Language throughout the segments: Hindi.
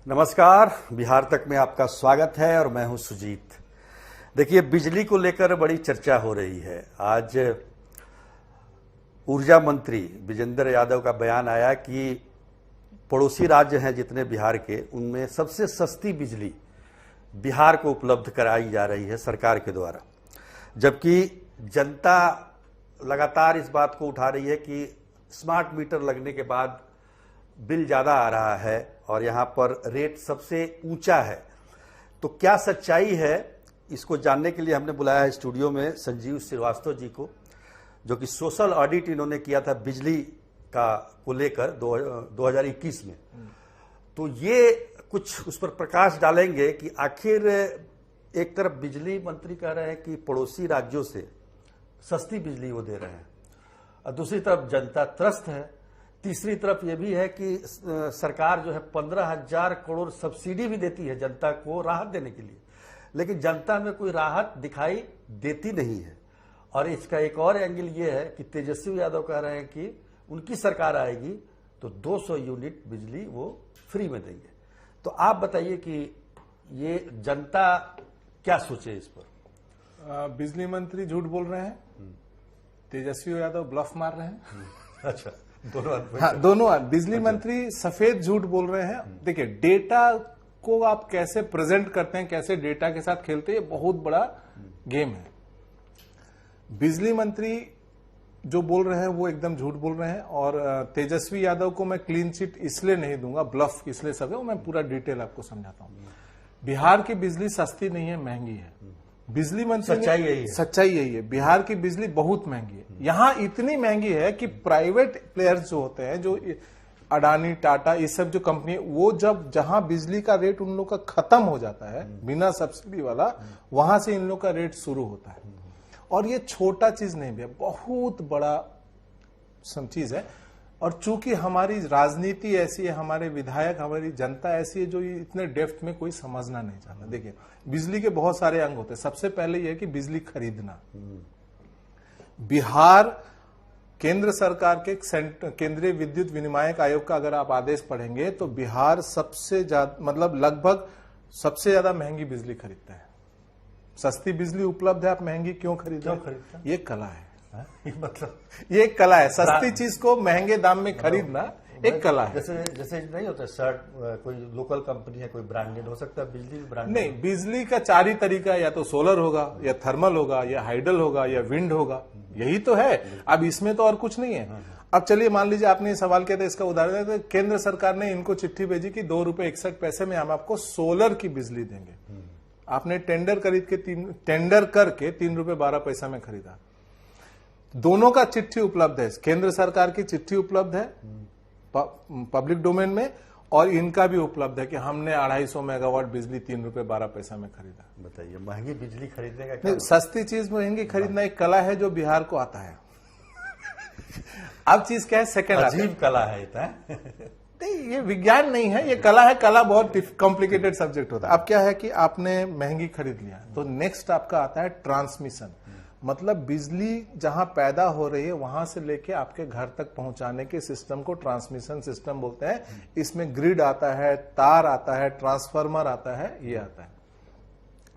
नमस्कार, बिहार तक में आपका स्वागत है और मैं हूं सुजीत। देखिए, बिजली को लेकर बड़ी चर्चा हो रही है। आज ऊर्जा मंत्री विजेंद्र यादव का बयान आया कि पड़ोसी राज्य हैं जितने बिहार के, उनमें सबसे सस्ती बिजली बिहार को उपलब्ध कराई जा रही है सरकार के द्वारा, जबकि जनता लगातार इस बात को उठा रही है कि स्मार्ट मीटर लगने के बाद बिल ज़्यादा आ रहा है और यहाँ पर रेट सबसे ऊंचा है। तो क्या सच्चाई है, इसको जानने के लिए हमने बुलाया है स्टूडियो में संजीव श्रीवास्तव जी को, जो कि सोशल ऑडिट इन्होंने किया था बिजली को लेकर 2021 में। तो ये कुछ उस पर प्रकाश डालेंगे कि आखिर एक तरफ बिजली मंत्री कह रहे हैं कि पड़ोसी राज्यों से सस्ती बिजली वो दे रहे हैं और दूसरी तरफ जनता त्रस्त है। तीसरी तरफ ये भी है कि सरकार जो है 15,000 करोड़ सब्सिडी भी देती है जनता को राहत देने के लिए, लेकिन जनता में कोई राहत दिखाई देती नहीं है। और इसका एक और एंगल ये है कि तेजस्वी यादव कह रहे हैं कि उनकी सरकार आएगी तो 200 यूनिट बिजली वो फ्री में देंगे। तो आप बताइए कि ये जनता क्या सोचे इस पर। बिजली मंत्री झूठ बोल रहे हैं, तेजस्वी यादव ब्लफ मार रहे हैं। अच्छा, दोनों हाँ, दोनों। बिजली मंत्री सफेद झूठ बोल रहे हैं। देखिए, डेटा को आप कैसे प्रेजेंट करते हैं, कैसे डेटा के साथ खेलते हैं, ये बहुत बड़ा गेम है। बिजली मंत्री जो बोल रहे हैं वो एकदम झूठ बोल रहे हैं। और तेजस्वी यादव को मैं क्लीन चिट इसलिए नहीं दूंगा, ब्लफ इसलिए सब है, मैं पूरा डिटेल आपको समझाता हूं। बिहार की बिजली सस्ती नहीं है, महंगी है। बिजली मंत्री सच्चाई यही है, बिहार की बिजली बहुत महंगी है। यहां इतनी महंगी है कि प्राइवेट प्लेयर्स जो होते हैं, जो अडानी, टाटा, ये सब जो कंपनी, वो जहां बिजली का रेट उन लोग का खत्म हो जाता है बिना सब्सिडी वाला, वहां से इन लोग का रेट शुरू होता है। और ये छोटा चीज नहीं है, बहुत बड़ा चीज है। और चूंकि हमारी राजनीति ऐसी है, हमारे विधायक, हमारी जनता ऐसी है, जो ये इतने डेप्थ में कोई समझना नहीं चाहता। देखिए, बिजली के बहुत सारे अंग होते हैं। सबसे पहले यह है कि बिजली खरीदना। बिहार केंद्र सरकार के केंद्रीय विद्युत विनियामक आयोग का अगर आप आदेश पढ़ेंगे तो बिहार सबसे ज्यादा, मतलब लगभग सबसे ज्यादा महंगी बिजली खरीदता है। सस्ती बिजली उपलब्ध है, आप महंगी क्यों खरीदते? ये कला है। मतलब ये एक कला है, सस्ती चीज को महंगे दाम में खरीदना एक कला है। जैसे नहीं होता शर्ट, कोई लोकल कंपनी है, कोई ब्रांडेड हो सकता है, बिजली भी ब्रांडेड नहीं। बिजली का 4 ही तरीका है, या तो सोलर होगा, या थर्मल होगा, या हाइडल होगा, या विंड होगा। यही तो है, अब इसमें तो और कुछ नहीं है। अब चलिए, मान लीजिए आपने ये सवाल किया था, इसका उदाहरण है, केंद्र सरकार ने इनको चिट्ठी भेजी कि ₹2.61 में हम आपको सोलर की बिजली देंगे। आपने टेंडर करके ₹3.12 में खरीदा। दोनों का चिट्ठी उपलब्ध है, केंद्र सरकार की चिट्ठी उपलब्ध है पब्लिक डोमेन में, और इनका भी उपलब्ध है कि हमने 250 मेगावाट बिजली ₹3.12 में खरीदा। बताइए, महंगी बिजली खरीदने का नहीं, सस्ती चीज महंगी खरीदना एक कला है जो बिहार को आता है। अब चीज क्या है, सेकंड अजीब कला है नहीं, ये विज्ञान नहीं है, ये कला है। कला बहुत कॉम्प्लिकेटेड सब्जेक्ट होता है। अब क्या है कि आपने महंगी खरीद लिया, तो नेक्स्ट आपका आता है ट्रांसमिशन। मतलब बिजली जहां पैदा हो रही है वहां से लेके आपके घर तक पहुंचाने के सिस्टम को ट्रांसमिशन सिस्टम बोलते हैं। इसमें ग्रिड आता है, तार आता है, ट्रांसफार्मर आता है, ये आता है।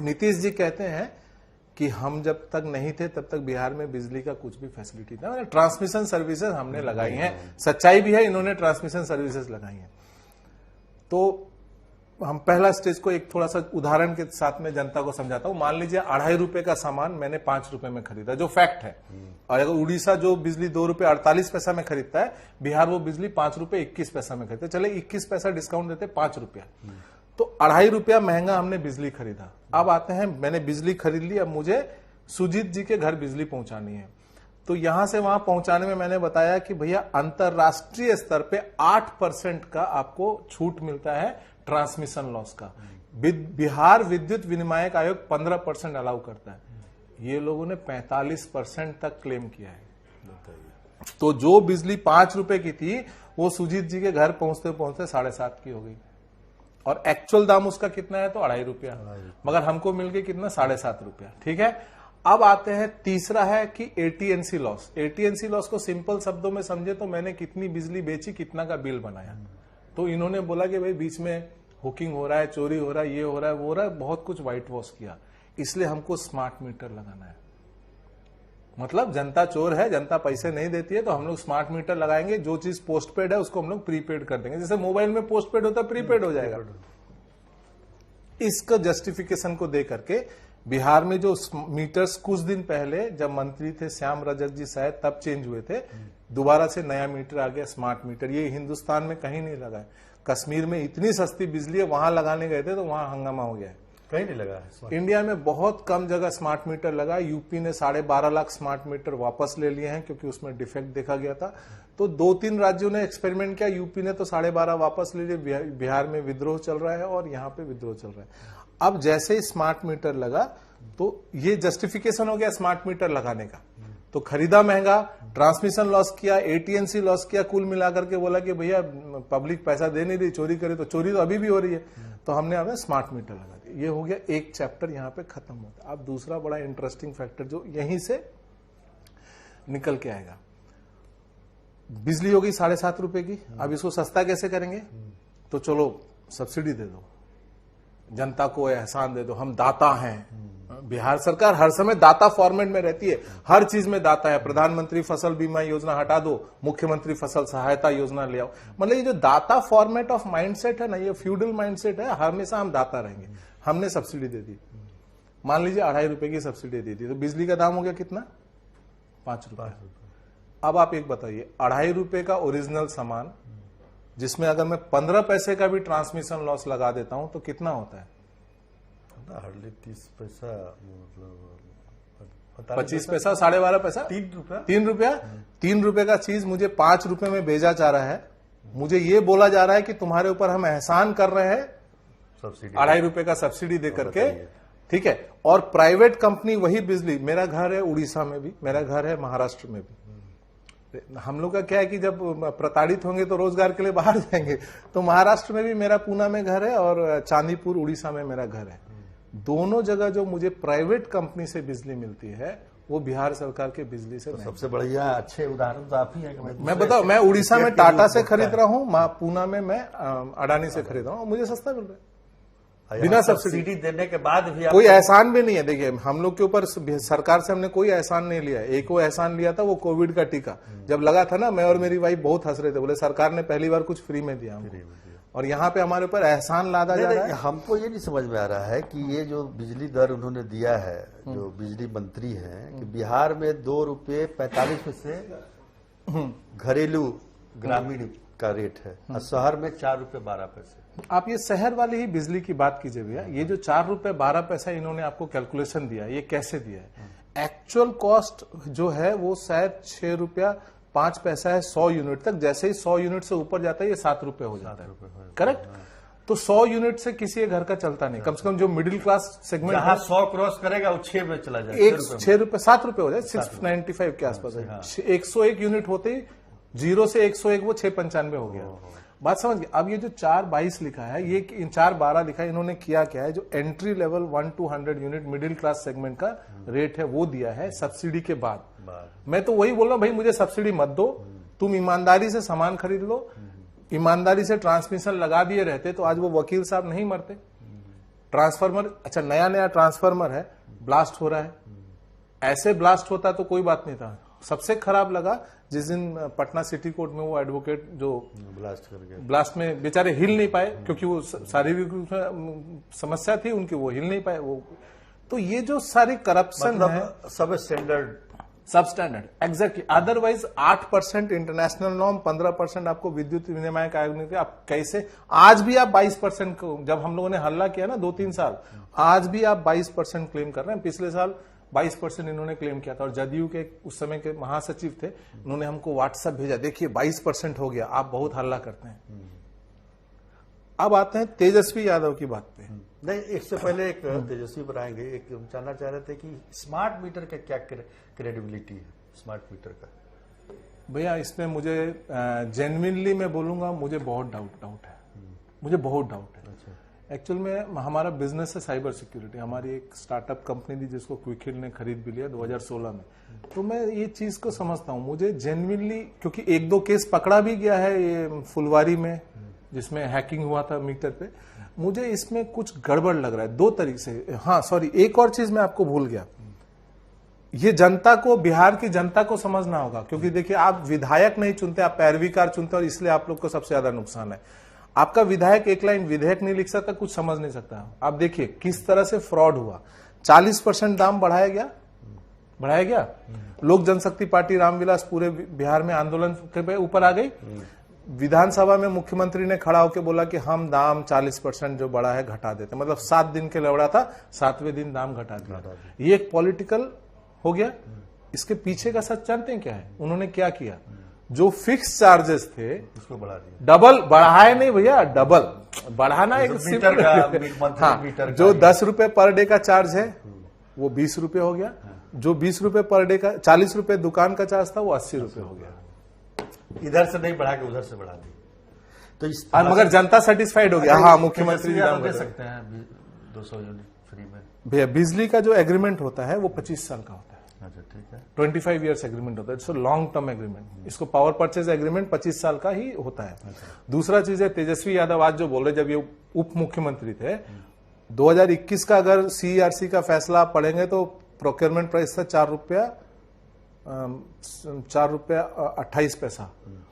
नीतीश जी कहते हैं कि हम जब तक नहीं थे तब तक बिहार में बिजली का कुछ भी फैसिलिटी था, मतलब ट्रांसमिशन सर्विसेज हमने लगाई हैं। सच्चाई भी है, इन्होंने ट्रांसमिशन सर्विसेज लगाई हैं। तो हम पहला स्टेज को एक थोड़ा सा उदाहरण के साथ में जनता को समझाता हूं। मान लीजिए ₹2.5 का सामान मैंने ₹5 में खरीदा, जो फैक्ट है। और अगर उड़ीसा जो बिजली ₹2.48 में खरीदता है, बिहार वो बिजली ₹5.21 में खरीदता है। चले 21 पैसा डिस्काउंट देते, ₹5। तो ₹2.5 महंगा हमने बिजली खरीदा। अब आते हैं, मैंने बिजली खरीद ली, अब मुझे सुजीत जी के घर बिजली पहुंचानी है। तो यहां से वहां पहुंचाने में मैंने बताया कि भैया अंतरराष्ट्रीय स्तर पे 8% का आपको छूट मिलता है ट्रांसमिशन लॉस का। बिहार विद्युत विनियामक आयोग 15% अलाउ करता है, ये लोगों ने 45% तक क्लेम किया है। तो जो बिजली ₹5 की थी वो सुजीत जी के घर पहुंचते पहुंचते 7.5 की हो गई। और एक्चुअल दाम उसका कितना है तो ₹2.5, मगर हमको मिल गया कितना, ₹7.5। ठीक है। अब आते हैं, तीसरा है कि एटीएनसी लॉस। एटीएनसी लॉस को सिंपल शब्दों में समझे तो मैंने कितनी बिजली बेची, कितना का बिल बनाया। तो इन्होंने बोला कि भाई बीच में हुकिंग हो रहा है, चोरी हो रहा है, ये हो रहा है, वो हो रहा है, बहुत कुछ व्हाइट वॉश किया। इसलिए हमको स्मार्ट मीटर लगाना है। मतलब जनता चोर है, जनता पैसे नहीं देती है, तो हम लोग स्मार्ट मीटर लगाएंगे। जो चीज पोस्टपेड है उसको हम लोग प्रीपेड कर देंगे। जैसे मोबाइल में पोस्टपेड होता है, प्रीपेड हो जाएगा। इसका जस्टिफिकेशन को दे करके बिहार में जो मीटर्स कुछ दिन पहले जब मंत्री थे श्याम रजक जी शायद, तब चेंज हुए थे, दोबारा से नया मीटर आ गया, स्मार्ट मीटर। ये हिंदुस्तान में कहीं नहीं लगा है। कश्मीर में इतनी सस्ती बिजली है, वहां लगाने गए थे तो वहां हंगामा हो गया है। कहीं नहीं लगा है। इंडिया में बहुत कम जगह स्मार्ट मीटर लगा। यूपी ने 12.5 लाख स्मार्ट मीटर वापस ले लिए हैं क्योंकि उसमें डिफेक्ट देखा गया था। तो 2-3 राज्यों ने एक्सपेरिमेंट किया, यूपी ने तो 12.5 वापस ले लिए। बिहार में विद्रोह चल रहा है और यहाँ पे विद्रोह चल रहा है। अब जैसे ही स्मार्ट मीटर लगा तो ये जस्टिफिकेशन हो गया स्मार्ट मीटर लगाने का। तो खरीदा महंगा, ट्रांसमिशन लॉस किया, एटीएनसी लॉस किया, कुल मिलाकर के बोला कि भैया पब्लिक पैसा दे नहीं रही, चोरी करे। तो चोरी तो अभी भी हो रही है, तो हमने हमें स्मार्ट मीटर लगा दिया। ये हो गया एक चैप्टर, यहाँ पे खत्म होता है। अब दूसरा बड़ा इंटरेस्टिंग फैक्टर जो यहीं से निकल के आएगा, बिजली हो गई 7.5 रुपए की। अब इसको सस्ता कैसे करेंगे? तो चलो सब्सिडी दे दो, जनता को एहसान दे दो, हम दाता हैं। बिहार सरकार हर समय दाता फॉर्मेट में रहती है, हर चीज में दाता है। प्रधानमंत्री फसल बीमा योजना हटा दो, मुख्यमंत्री फसल सहायता योजना ले आओ। मतलब ये जो दाता फॉर्मेट ऑफ माइंडसेट है ना, ये फ्यूडल माइंडसेट है, हमेशा हम दाता रहेंगे। हमने सब्सिडी दे दी, मान लीजिए 2.5 रुपए की सब्सिडी दे दी, तो बिजली का दाम हो गया कितना? 5 रुपए। अब आप एक बताइए, 2.5 रुपए का ओरिजिनल सामान जिसमें अगर मैं 15 पैसे का भी ट्रांसमिशन लॉस लगा देता हूं तो कितना होता है? हार्डली 30 पैसा, मतलब 25 पैसा, 12.5 पैसा, 3 रुपया। 3 रुपए का चीज मुझे 5 रुपए में भेजा जा रहा है। मुझे ये बोला जा रहा है कि तुम्हारे ऊपर हम एहसान कर रहे हैं, सब्सिडी 2.5 रुपए का सब्सिडी दे करके, ठीक है। और प्राइवेट कंपनी वही बिजली, मेरा घर है उड़ीसा में भी, मेरा घर है महाराष्ट्र में भी। हम लोग का क्या है कि जब प्रताड़ित होंगे तो रोजगार के लिए बाहर जाएंगे। तो महाराष्ट्र में भी मेरा पूना में घर है और चांदीपुर उड़ीसा में मेरा घर है। दोनों जगह जो मुझे प्राइवेट कंपनी से बिजली मिलती है वो बिहार सरकार के बिजली से। तो सबसे बढ़िया अच्छे उदाहरण तो आप ही है। मैं बताऊं, मैं उड़ीसा में टाटा से खरीद रहा हूं, पूना में मैं अडानी से खरीद रहा हूं, मुझे सस्ता मिल रहा है बिना सब्सिडी देने के बाद भी। कोई एहसान भी नहीं है। देखिए हम लोग के ऊपर सरकार से हमने कोई एहसान नहीं लिया। एक वो एहसान लिया था, वो कोविड का टीका जब लगा था ना, मैं और मेरी वाइफ बहुत हंस रहे थे, बोले सरकार ने पहली बार कुछ फ्री में दिया। और यहाँ पे हमारे ऊपर एहसान लादा जा रहा है। हमको ये नहीं समझ में आ रहा है कि ये जो बिजली दर उन्होंने दिया है, जो बिजली मंत्री हैं, कि बिहार में 2 रुपये 45 पैसे घरेलू ग्रामीण का रेट है और शहर में 4 रुपये 12 पैसे। आप ये शहर वाली ही बिजली की बात कीजिए भैया। ये जो 4 रुपये 12 पैसा इन्होंने आपको कैलकुलेशन दिया, ये कैसे दिया है? एक्चुअल कॉस्ट जो है वो शायद 6 रुपया 5 पैसा है 100 यूनिट तक। जैसे ही 100 यूनिट से ऊपर जाता है ये 7 रुपये हो जाता है, करेक्ट? तो 100 यूनिट से किसी घर का चलता नहीं। कम से कम जो मिडिल क्लास सेगमेंट 100 क्रॉस करेगा वो 6 में चला जाए, 6 रुपये 7 रुपये हो जाए, 695 के आसपास है। 101 यूनिट होते ही 0 से 101 वो 695 हो गया। बात समझ गए? अब ये जो 422 लिखा है, ये 412 लिखा है, इन्होंने किया क्या है? जो entry level 1 to 100 unit middle class segment का रेट है वो दिया है सब्सिडी के बाद। मैं तो वही बोल रहा हूं, भाई मुझे सब्सिडी मत दो, तुम ईमानदारी से सामान खरीद लो। ईमानदारी से ट्रांसमिशन लगा दिए रहते तो आज वो वकील साहब नहीं मरते। ट्रांसफार्मर, अच्छा नया नया ट्रांसफार्मर है, ब्लास्ट हो रहा है। ऐसे ब्लास्ट होता तो कोई बात नहीं था। सबसे खराब लगा जिस दिन पटना सिटी कोर्ट में वो एडवोकेट जो ब्लास्ट में बेचारे हिल नहीं पाए, क्योंकि वो शारीरिक समस्या थी उनकी, वो हिल नहीं पाए। वो तो ये जो सारी करप्शन है, सब standard exactly. Otherwise 8% international norm, 15% आपको विद्युत विनियामक आयोग ने, आप कैसे आज भी आप 22% को, जब हम लोगों ने हल्ला किया ना 2-3 साल, आज भी आप 22% क्लेम कर रहे हैं। पिछले साल 22% इन्होंने क्लेम किया था। और जदयू के उस समय के महासचिव थे, उन्होंने हमको व्हाट्सएप भेजा, देखिए 22% हो गया, आप बहुत हल्ला करते हैं। अब आते हैं तेजस्वी यादव की बात पे। नहीं, इससे पहले एक तेजस्वी पर आएंगे, एक हम जानना चाह रहे थे कि स्मार्ट मीटर का क्या क्रेडिबिलिटी है? स्मार्ट मीटर का भैया इसमें मुझे जेन्युइनली मैं बोलूंगा, मुझे बहुत डाउट है, मुझे बहुत डाउट है। एक्चुअल में हमारा बिजनेस है साइबर सिक्योरिटी। हमारी एक स्टार्टअप कंपनी थी जिसको क्विकहिल ने खरीद भी लिया 2016 में। तो मैं ये चीज को समझता हूँ, मुझे जेन्युइनली, क्योंकि 1-2 केस पकड़ा भी गया है ये फुलवारी में, जिसमें हैकिंग हुआ था मीटर पे। मुझे इसमें कुछ गड़बड़ लग रहा है दो तरीके से। हाँ सॉरी, एक और चीज मैं आपको भूल गया, ये जनता को, बिहार की जनता को समझना होगा, क्योंकि देखिए आप विधायक नहीं चुनते, आप पैरवीकार चुनते, और इसलिए आप लोग को सबसे ज्यादा नुकसान है। आपका विधायक एक लाइन विधेयक नहीं लिख सकता, कुछ समझ नहीं सकता। आप देखिए किस तरह से फ्रॉड हुआ। 40% दाम बढ़ाया गया। लोक जनशक्ति पार्टी रामविलास पूरे बिहार में आंदोलन के ऊपर आ गई। विधानसभा में मुख्यमंत्री ने खड़ा होकर बोला कि हम दाम 40% जो बढ़ा है घटा देते, मतलब 7 दिन के लवड़ा था, 7वें दिन दाम घटा दिया। ये एक पॉलिटिकल हो गया। इसके पीछे का सच जानते हैं क्या है? उन्होंने क्या किया, जो फिक्स चार्जेस थे उसको बढ़ा दिया, डबल बढ़ाए नहीं भैया, डबल बढ़ाना एक मीटर का, हाँ, जो 10 रुपए पर डे का चार्ज है वो 20 रुपए हो गया, जो 20 रुपए पर डे का, 40 रुपए दुकान का चार्ज था वो 80 रुपए हो गया। इधर से नहीं बढ़ा के उधर से बढ़ा दी। तो इस मगर जनता सेटिस्फाइड हो गया। हाँ, मुख्यमंत्री दे सकते हैं 200 यूनिट फ्री में। भैया बिजली का जो एग्रीमेंट होता है वो 25 साल का होता है। अच्छा ठीक है। 25 ईयर्स एग्रीमेंट होता है, इट्स लॉन्ग टर्म एग्रीमेंट। इसको पावर परचेज एग्रीमेंट 25 साल का ही होता है। दूसरा चीज है, तेजस्वी यादव आज जो बोल रहे, जब ये उप मुख्यमंत्री थे, 2021 का अगर सीईआरसी का फैसला आप पढ़ेंगे तो प्रोक्योरमेंट प्राइस था 4 रुपया 28 पैसा,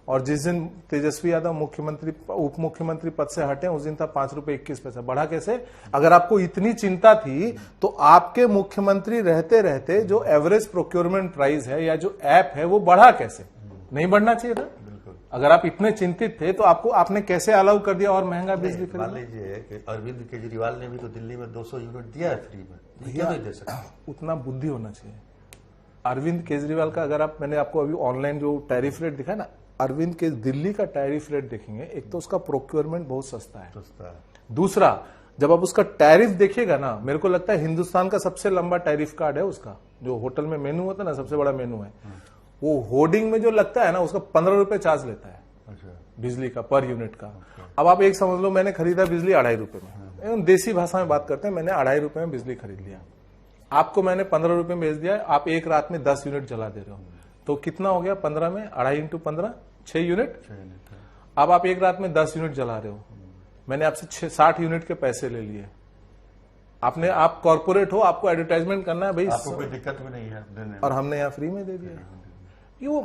और जिस दिन तेजस्वी यादव मुख्यमंत्री उप मुख्यमंत्री पद से हटे उस दिन था 5 रुपए 21 पैसा। बढ़ा कैसे? अगर आपको इतनी चिंता थी तो आपके मुख्यमंत्री रहते रहते जो एवरेज प्रोक्योरमेंट प्राइस है या जो ऐप है वो बढ़ा कैसे? नहीं बढ़ना चाहिए था। अगर आप इतने चिंतित थे तो आपने कैसे अलाउ कर दिया और महंगा बिजली खरीद? मान लीजिए कि अरविंद केजरीवाल ने भी तो दिल्ली में 200 यूनिट दिया है फ्री में, क्यों नहीं दे सकते? उतना बुद्धि होना चाहिए। अरविंद केजरीवाल का अगर मैंने आपको अभी ऑनलाइन जो टैरिफ रेट दिखा ना, अरविंद के दिल्ली का टैरिफ रेट देखेंगे, एक तो उसका प्रोक्योरमेंट बहुत सस्ता है। दूसरा, जब आप उसका टैरिफ देखिएगा ना, मेरे को लगता है हिंदुस्तान का सबसे लंबा टैरिफ कार्ड है उसका, जो होटल में मेनू होता है ना, सबसे बड़ा मेनू है। वो होर्डिंग में जो लगता है ना, उसका 15 रुपए चार्ज लेता है बिजली का, पर यूनिट का। अब आप एक समझ लो, मैंने खरीदा बिजली 2.5 रुपए में, देसी भाषा में बात करते हैं, मैंने 2.5 रुपए में बिजली खरीद लिया, आपको मैंने 15 रुपए में बेच दिया, आप एक रात में 10 यूनिट जला दे रहे हो, तो कितना हो गया 15 में? 2.5 इंटू 15, 6 यूनिट। अब आप एक रात में 10 यूनिट जला रहे हो, मैंने आपसे 60 यूनिट के पैसे ले लिए। आप कॉर्पोरेट हो, आपको एडवर्टाइजमेंट करना है भाई, आपको कोई दिक्कत भी नहीं है देने में, और हमने यहाँ फ्री में दे दिया। ये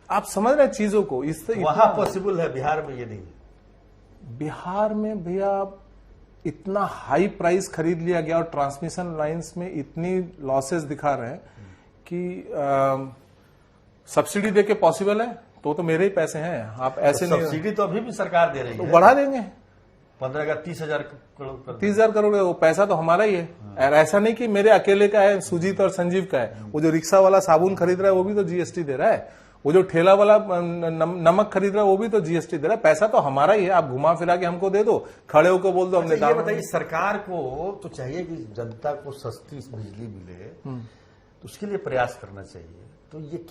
आप समझ रहे हैं चीजों को? इससे वहां पॉसिबल है, बिहार में ये नहीं है। बिहार में भैया इतना हाई प्राइस खरीद लिया गया और ट्रांसमिशन लाइंस में इतनी लॉसेस दिखा रहे हैं कि सब्सिडी देके पॉसिबल है तो मेरे ही पैसे हैं। आप ऐसे नहीं, सब्सिडी तो अभी भी सरकार दे रही है, तो बढ़ा देंगे 15 का 30,000 करोड़ 30,000 करोड़, वो पैसा तो हमारा ही है। और ऐसा नहीं कि मेरे अकेले का है, सुजीत और संजीव का है। वो जो रिक्शा वाला साबुन खरीद रहा है वो भी तो जीएसटी दे रहा है, वो जो ठेला वाला नमक खरीद रहा है वो भी तो जीएसटी दे रहा है। पैसा तो हमारा ही है, आप घुमा फिरा के हमको दे दो, खड़े होकर बोल दो हमने दाम। बताइए, सरकार को तो चाहिए कि जनता को सस्ती बिजली मिले, तो उसके लिए प्रयास करना चाहिए। तो ये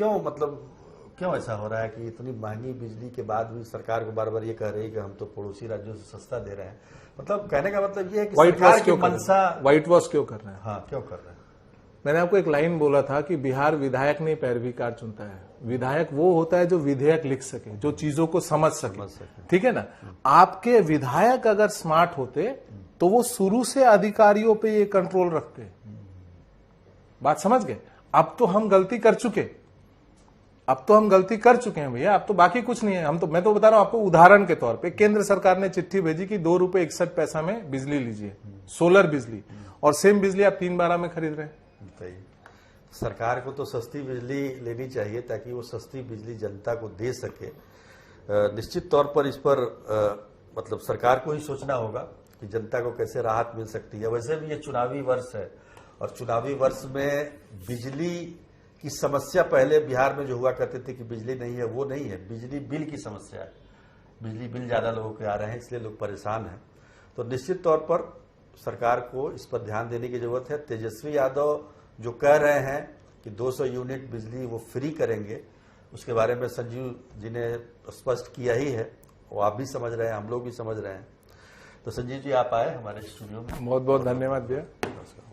क्यों ऐसा हो रहा है कि इतनी महंगी बिजली के बाद भी सरकार को बार बार ये कह रही है कि हम तो पड़ोसी राज्यों से सस्ता दे रहे हैं? मतलब कहने का मतलब ये है कि सरकार की मंशा व्हाइट वॉश क्यों कर रहे हैं? हाँ, क्यों कर रहे हैं? मैंने आपको एक लाइन बोला था कि बिहार विधायक नहीं पैरवीकार चुनता है। विधायक वो होता है जो विधेयक लिख सके, जो चीजों को समझ सके, ठीक है ना। आपके विधायक अगर स्मार्ट होते तो वो शुरू से अधिकारियों पे ये कंट्रोल रखते। बात समझ गए? अब तो हम गलती कर चुके हैं भैया, अब तो बाकी कुछ नहीं है। मैं तो बता रहा हूं आपको, उदाहरण के तौर पे केंद्र सरकार ने चिट्ठी भेजी कि 2 रुपए 61 पैसा में बिजली लीजिए, सोलर बिजली, और सेम बिजली आप 3/12 में खरीद रहे हैं। सरकार को तो सस्ती बिजली लेनी चाहिए ताकि वो सस्ती बिजली जनता को दे सके। निश्चित तौर पर इस पर मतलब सरकार को ही सोचना होगा कि जनता को कैसे राहत मिल सकती है। वैसे भी ये चुनावी वर्ष है, और चुनावी वर्ष में बिजली की समस्या पहले बिहार में जो हुआ करते थे कि बिजली नहीं है, वो नहीं है, बिजली बिल की समस्या है। बिजली बिल ज्यादा लोगों के आ रहे हैं, इसलिए लोग परेशान हैं। तो निश्चित तौर पर सरकार को इस पर ध्यान देने की जरूरत है। तेजस्वी यादव जो कह रहे हैं कि 200 यूनिट बिजली वो फ्री करेंगे, उसके बारे में संजीव जी ने स्पष्ट किया ही है, वो आप भी समझ रहे हैं, हम लोग भी समझ रहे हैं। तो संजीव जी, आप आए हमारे स्टूडियो में, बहुत बहुत धन्यवाद भैया। नमस्कार।